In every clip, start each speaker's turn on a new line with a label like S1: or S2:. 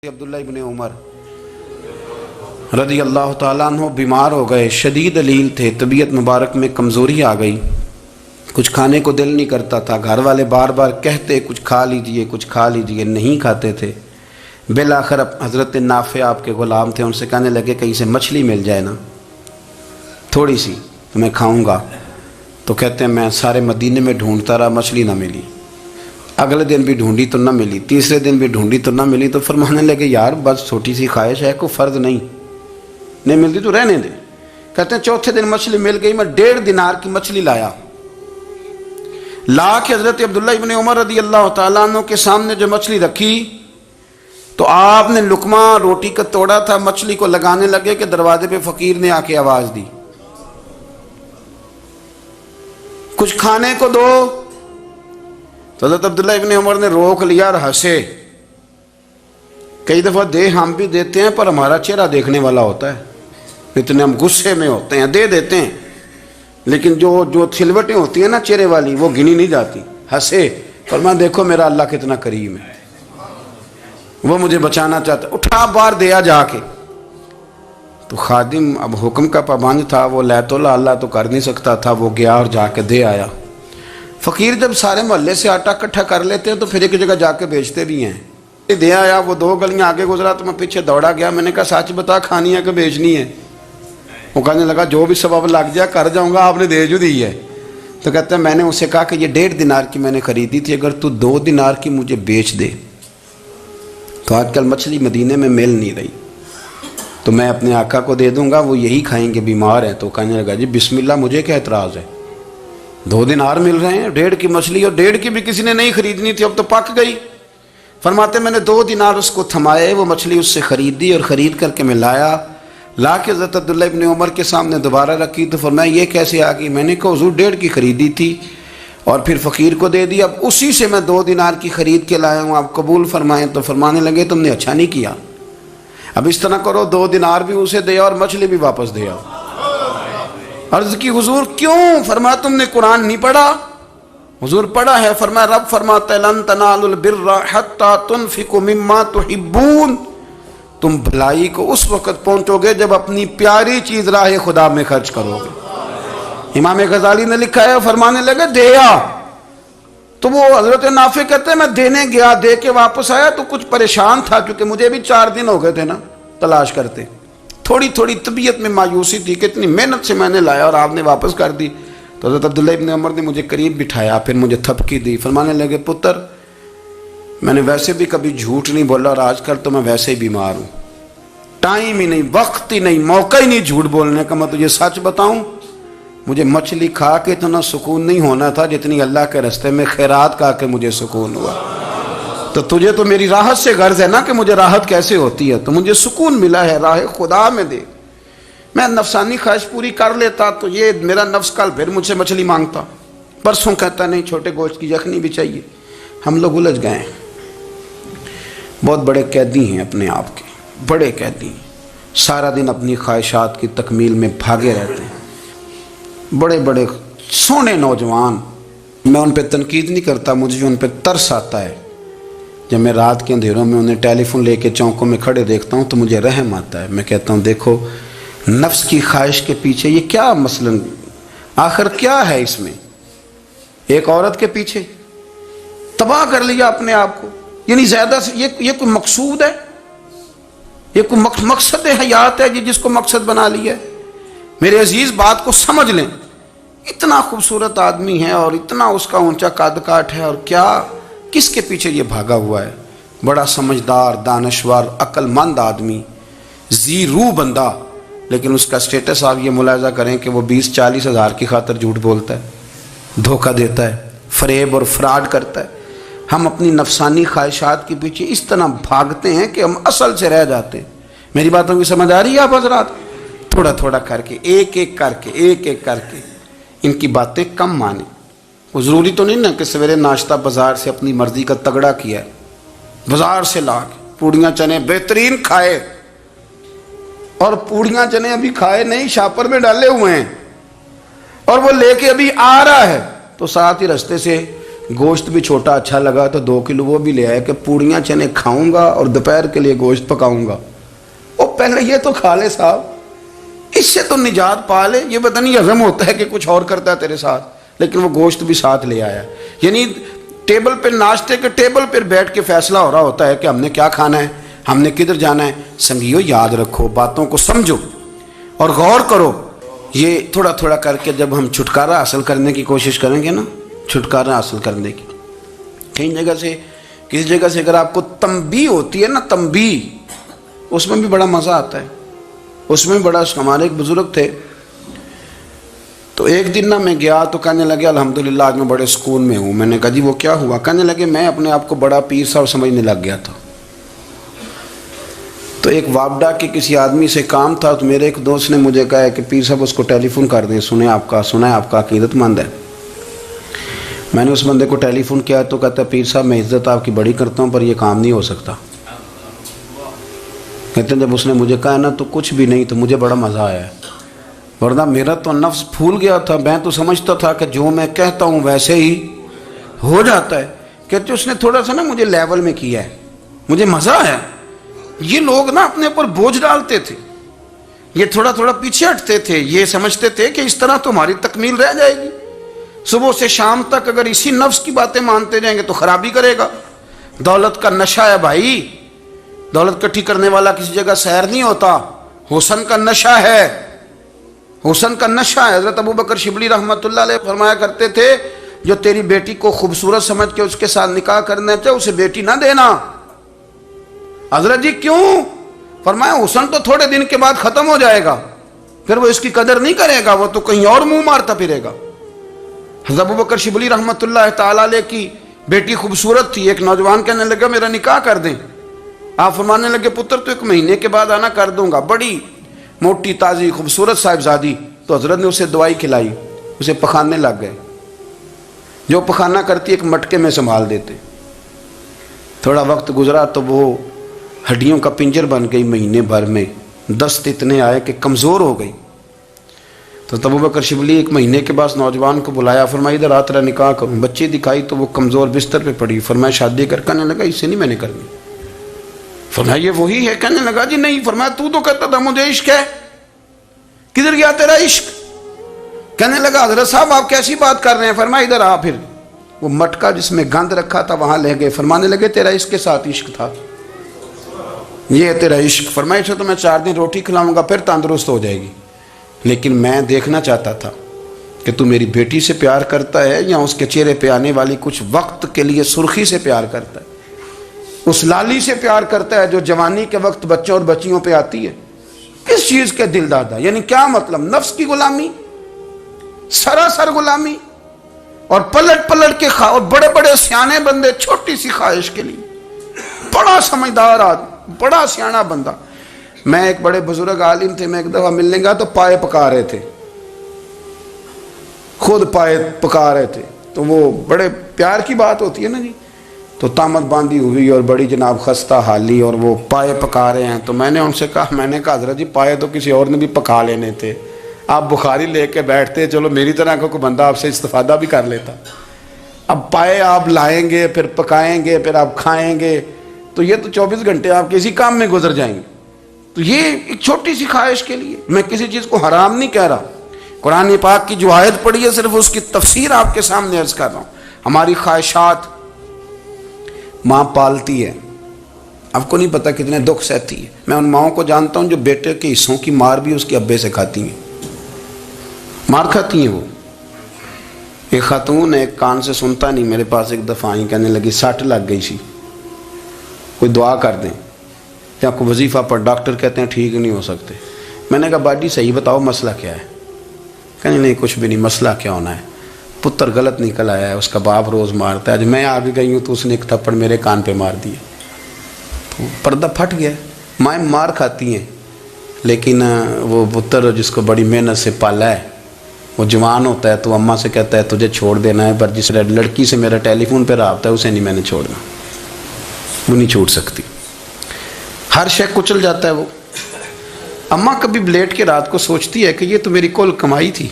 S1: عبداللہ ابن عمر رضی اللہ تعالیٰ عنہ بیمار ہو گئے، شدید علیل تھے، طبیعت مبارک میں کمزوری آ گئی، کچھ کھانے کو دل نہیں کرتا تھا، گھر والے بار بار کہتے کچھ کھا لیجئے کچھ کھا لیجئے، نہیں کھاتے تھے۔ بالآخر حضرت نافع آپ کے غلام تھے، ان سے کہنے لگے کہیں سے مچھلی مل جائے نا تھوڑی سی تو میں کھاؤں گا، تو کہتے ہیں میں سارے مدینے میں ڈھونڈتا رہا، مچھلی نہ ملی، اگلے دن بھی ڈھونڈی تو نہ ملی، تیسرے دن بھی ڈھونڈی تو نہ ملی، تو فرمانے لگے یار بس چھوٹی سی خواہش ہے، کوئی فرض نہیں ملتی تو رہنے دے۔ کہتے ہیں چوتھے دن مچھلی مل گئی، میں 1.5 دینار کی مچھلی لایا، لا کے حضرت عبداللہ ابن عمر رضی اللہ تعالیٰ عنہ کے سامنے جو مچھلی رکھی تو آپ نے لقمہ روٹی کا توڑا تھا، مچھلی کو لگانے لگے کہ دروازے پہ فقیر نے آ کے آواز دی کچھ کھانے کو دو، تو حضرت عبداللہ ابن عمر نے روک لیا اور ہنسے۔ کئی دفعہ دے ہم بھی دیتے ہیں پر ہمارا چہرہ دیکھنے والا ہوتا ہے، اتنے ہم غصے میں ہوتے ہیں، دے دیتے ہیں، لیکن جو سلوٹیں ہوتی ہیں نا چہرے والی وہ گنی نہیں جاتی۔ ہنسے، فرمایا دیکھو میرا اللہ کتنا کریم ہے، وہ مجھے بچانا چاہتا ہے، اٹھا بار دیا جا کے۔ تو خادم اب حکم کا پابند تھا، وہ لیت اللہ تو کر نہیں سکتا تھا، وہ گیا اور جا کے دے آیا۔ فقیر جب سارے محلے سے آٹا اکٹھا کر لیتے ہیں تو پھر ایک جگہ جا کے بیچتے بھی ہیں۔ دے آیا، وہ 2 گلیاں آگے گزرا تو میں پیچھے دوڑا گیا، میں نے کہا سچ بتا کھانی ہے کہ بیچنی ہے؟ وہ کہنے لگا جو بھی سبب لگ جائے کر جاؤں گا، آپ نے دے جو دی ہے۔ تو کہتے ہیں میں نے اسے کہا کہ یہ 1.5 دینار کی میں نے خریدی تھی، اگر تو 2 دینار کی مجھے بیچ دے تو آج کل مچھلی مدینے میں مل نہیں رہی، تو میں اپنے آقا کو دے دوں گا، وہ یہی کھائیں گے، بیمار ہیں۔ تو کہنے لگا جی بسم اللہ، مجھے کیا اعتراض ہے، 2 دینار مل رہے ہیں، 1.5 کی مچھلی، اور 1.5 کی بھی کسی نے نہیں خریدنی تھی، اب تو پک گئی۔ فرماتے میں نے 2 دینار اس کو تھمائے، وہ مچھلی اس سے خریدی اور خرید کر کے میں لا کے حضرت عبداللہ ابن عمر کے سامنے دوبارہ رکھی، تو فرمایا یہ کیسے آ گئی؟ میں نے کہا حضور 1.5 کی خریدی تھی اور پھر فقیر کو دے دی، اب اسی سے میں 2 دینار کی خرید کے لایا ہوں، آپ قبول فرمائیں۔ تو فرمانے لگے تم نے اچھا نہیں کیا، اب اس طرح کرو 2 دینار بھی اسے دے اور مچھلی بھی واپس دے آؤ۔ عرض کی حضور کیوں؟ فرمایا تم نے قرآن نہیں پڑھا؟ حضور پڑھا ہے، فرمایا رب فرماتا ہے لن تنالوا البر حتی تنفقوا مما تحبون، تم بھلائی کو اس وقت پہنچو گے جب اپنی پیاری چیز راہ خدا میں خرچ کرو گے۔ امام غزالی نے لکھا ہے، فرمانے لگے دیا، تو وہ حضرت نافع کہتے ہیں میں دینے گیا، دے کے واپس آیا تو کچھ پریشان تھا کیونکہ مجھے بھی 4 دن ہو گئے تھے نا تلاش کرتے، تھوڑی طبیعت میں مایوسی تھی کہ اتنی محنت سے میں نے لایا اور آپ نے واپس کر دی۔ تو حضرت عبداللہ ابن عمر نے مجھے قریب بٹھایا، پھر مجھے تھپکی دی، فرمانے لگے پتر میں نے ویسے بھی کبھی جھوٹ نہیں بولا اور آج کل تو میں ویسے ہی بیمار ہوں، ٹائم ہی نہیں، وقت ہی نہیں، موقع ہی نہیں جھوٹ بولنے کا، میں تجھے سچ بتاؤں مجھے مچھلی کھا کے اتنا سکون نہیں ہونا تھا جتنی اللہ کے راستے میں خیرات کھا کے مجھے سکون ہوا۔ تو تجھے تو میری راحت سے غرض ہے نا کہ مجھے راحت کیسے ہوتی ہے، تو مجھے سکون ملا ہے راہ خدا میں دے، میں نفسانی خواہش پوری کر لیتا تو یہ میرا نفس کل پھر مجھ سے مچھلی مانگتا، پرسوں کہتا نہیں چھوٹے گوشت کی یخنی بھی چاہیے۔ ہم لوگ الجھ گئے ہیں، بہت بڑے قیدی ہیں اپنے آپ کے، بڑے قیدی ہیں، سارا دن اپنی خواہشات کی تکمیل میں بھاگے رہتے ہیں، بڑے بڑے سونے نوجوان، میں ان پہ تنقید نہیں کرتا، مجھے ان پہ ترس آتا ہے، جب میں رات کے اندھیروں میں انہیں ٹیلی فون لے کے چوکوں میں کھڑے دیکھتا ہوں تو مجھے رحم آتا ہے، میں کہتا ہوں دیکھو نفس کی خواہش کے پیچھے یہ کیا مثلاً آخر کیا ہے اس میں، ایک عورت کے پیچھے تباہ کر لیا اپنے آپ کو، یعنی زیادہ سے یہ کوئی مقصود ہے، یہ کوئی مقصد حیات ہے جس کو مقصد بنا لیا ہے؟ میرے عزیز بات کو سمجھ لیں، اتنا خوبصورت آدمی ہے اور اتنا اس کا اونچا قد کاٹ ہے، اور کیا کس کے پیچھے یہ بھاگا ہوا ہے؟ بڑا سمجھدار، دانشور، عقل مند آدمی، ذی روح بندہ، لیکن اس کا سٹیٹس آپ یہ ملاحظہ کریں کہ وہ 20-40 ہزار کی خاطر جھوٹ بولتا ہے، دھوکہ دیتا ہے، فریب اور فراڈ کرتا ہے۔ ہم اپنی نفسانی خواہشات کے پیچھے اس طرح بھاگتے ہیں کہ ہم اصل سے رہ جاتے ہیں۔ میری باتوں کی سمجھ آ رہی ہے آپ حضرات؟ تھوڑا تھوڑا کر کے، ایک ایک کر کے ان کی باتیں کم مانیں۔ وہ ضروری تو نہیں نا کہ سویرے ناشتہ بازار سے اپنی مرضی کا تگڑا کیا ہے، بازار سے لا کے پوڑیاں چنے بہترین کھائے، اور پوڑیاں چنے ابھی کھائے نہیں، شاپر میں ڈالے ہوئے ہیں، اور وہ لے کے ابھی آ رہا ہے تو ساتھ ہی رستے سے गोश्त भी छोटा अच्छा लगा तो 2 किलो वो भी ले आया कि पूड़ियाँ चने खाऊंगा और दोपहर के लिए गोश्त पकाऊंगा। और पहले ये तो खा ले साहब, इससे तो निजात पा ले। ये पता नहीं हजम होता है कि कुछ और करता है तेरे साथ, लेकिन वो गोश्त भी साथ ले आया। यानी टेबल पर, नाश्ते के टेबल पर बैठ के फैसला हो रहा होता है कि हमने क्या खाना है, हमने किधर जाना है। संगियो याद रखो, बातों को समझो और गौर करो। ये थोड़ा थोड़ा करके जब हम छुटकारा हासिल करने की कोशिश करेंगे ना, छुटकारा हासिल करने की, कई जगह से, किसी जगह से अगर आपको तंबी होती है ना, तंबी, उसमें भी बड़ा मज़ा आता है। उसमें बड़ा, हमारे एक बुजुर्ग थे, तो एक दिन ना मैं गया तो कहने लगे अल्हम्दुलिल्लाह आज मैं बड़े सुकून में हूँ। मैंने कहा जी वो क्या हुआ? कहने लगे मैं अपने आप को बड़ा पीर साहब समझने लग गया था। तो एक वापडा के किसी आदमी से काम था, तो मेरे एक दोस्त ने मुझे कहा कि पीर साहब उसको टेलीफोन कर दें, सुना है आपका अकीदतमंद है। मैंने उस बंदे को टेलीफोन किया तो कहता पीर साहब मैं इज़्ज़त आपकी बड़ी करता हूँ पर यह काम नहीं हो सकता। कहते हैं जब उसने मुझे कहा ना तो कुछ भी नहीं, तो मुझे बड़ा मज़ा आया है, वरना मेरा तो नफ्स फूल गया था। मैं तो समझता था कि जो मैं कहता हूँ वैसे ही हो जाता है। कहते उसने थोड़ा सा ना मुझे लेवल में किया है, मुझे मज़ा आया। ये लोग ना अपने ऊपर बोझ डालते थे, ये थोड़ा थोड़ा पीछे हटते थे, ये समझते थे कि इस तरह तो हमारी तकमील रह जाएगी। सुबह से शाम तक अगर इसी नफ्स की बातें मानते जाएंगे तो खराबी करेगा। दौलत का नशा है भाई, दौलत इकट्ठी करने वाला किसी जगह सैर नहीं होता। हुस्न का नशा है, हुस्न का नशा है। हज़रत अबू बकर शिबली रहमतुल्लाह अलैह फरमाया करते थे जो तेरी बेटी को खूबसूरत समझ के उसके साथ निकाह करना चाहे उसे बेटी ना देना। हजरत जी क्यों? फरमाया हुस्न तो थोड़े दिन के बाद खत्म हो जाएगा, फिर वो इसकी कदर नहीं करेगा, वो तो कहीं और मुंह मारता फिरेगा। हज़रत अबू बकर शिबली रहमतुल्लाह ताला अलैह की बेटी खूबसूरत थी। एक नौजवान कहने लगा मेरा निकाह कर दें। आप फरमाने लगे पुत्र तो 1 महीने के बाद आना, कर दूंगा। बड़ी मोटी ताज़ी खूबसूरत साहिबजादी। तो हजरत ने उसे दवाई खिलाई, उसे पखाने लग गए। जो पखाना करती एक मटके में संभाल देते। थोड़ा वक्त गुजरा तो वो हड्डियों का पिंजर बन गई। महीने भर में दस्त इतने आए कि कमज़ोर हो गई। तो अबू बकर शिबली 1 महीने के बाद नौजवान को बुलाया, फरमाया इधर आ तेरा निकाह करूँ। बच्ची दिखाई तो वो कमज़ोर बिस्तर पे पड़ी। फरमाया शादी कर? कहने लगा इससे नहीं मैंने करनी। फरमाया ये वही है? कहने लगा जी नहीं। फरमाया तू तो कहता था मुझे इश्क है, किधर गया तेरा इश्क? कहने लगा हजरत साहब आप कैसी बात कर रहे हैं? फरमाया इधर आ। फिर वो मटका जिसमें गंद रखा था वहां ले गए। फरमाने लगे तेरा इसके साथ इश्क था, ये तेरा इश्क। फरमाया इसे तो मैं 4 दिन रोटी खिलाऊंगा फिर तंदुरुस्त हो जाएगी, लेकिन मैं देखना चाहता था कि तू मेरी बेटी से प्यार करता है या उसके चेहरे पे आने वाली कुछ वक्त के लिए सुर्खी से प्यार करता है, उस लाली से प्यार करता है जो जवानी के वक्त बच्चों और बच्चियों पे आती है। किस चीज के दिल दादा? यानी क्या मतलब? नफ्स की गुलामी, सरासर गुलामी। और पलट पलट के और बड़े बड़े सियाने बंदे छोटी सी ख्वाहिश के लिए। बड़ा समझदार आदमी, बड़ा सियाना बंदा। मैं एक बड़े बुजुर्ग आलिम थे, मैं एक दफा मिलने गया तो पाए पका रहे थे, खुद पाए पका रहे थे। तो वो बड़े प्यार की बात होती है ना जी। तो तामत बांधी हुई और बड़ी जनाब खस्ता हाली और वो पाए पका रहे हैं। तो मैंने उनसे कहा, मैंने कहा हजरत जी पाए तो किसी और ने भी पका लेने थे, आप बुखारी लेके बैठते, चलो मेरी तरह का कोई बंदा आपसे इस्तेफादा भी कर लेता। अब पाए आप लाएंगे, फिर पकाएंगे, फिर आप खाएंगे, तो ये तो 24 घंटे आप किसी काम में गुजर जाएंगे। तो ये एक छोटी सी ख्वाहिश के लिए, मैं किसी चीज़ को हराम नहीं कह रहा। कुरान पाक की जो आयत पढ़ी है सिर्फ उसकी तफसीर आपके सामने अर्ज कर रहा हूँ। हमारी ख्वाहिशात माँ पालती है, आपको नहीं पता कितने दुख सहती है। मैं उन माओं को जानता हूँ जो बेटे के हिस्सों की मार भी उसके अब्बे से खाती हैं, मार खाती हैं वो। एक खातून एक कान से सुनता नहीं, मेरे पास एक दफ़ा आई, कहने लगी 60 लग गई सी, कोई दुआ कर दें या कोई वजीफ़ा पर, डॉक्टर कहते हैं ठीक नहीं हो सकते। मैंने कहा बाजी सही बताओ मसला क्या है? कहने नहीं कुछ भी नहीं, मसला क्या होना है, पुत्र गलत निकल आया है, उसका बाप रोज़ मारता है, आज मैं आ भी गई हूँ तो उसने एक थप्पड़ मेरे कान पे मार दिया, तो पर्दा फट गया। माँ मार खाती हैं, लेकिन वो पुत्र जिसको बड़ी मेहनत से पाला है वो जवान होता है तो अम्मा से कहता है तुझे छोड़ देना है, पर जिस लड़की से मेरा टेलीफोन पे रब्ता है उसे नहीं मैंने छोड़ना, वो नहीं छूट सकती। हर शय कुचल जाता है वो। अम्मा कभी लेट के रात को सोचती है कि ये तो मेरी कुल कमाई थी,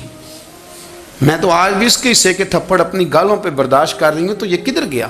S1: میں تو آج بھی اس کے حصے کے تھپڑ اپنی گالوں پہ برداشت کر رہی ہوں، تو یہ کدھر گیا؟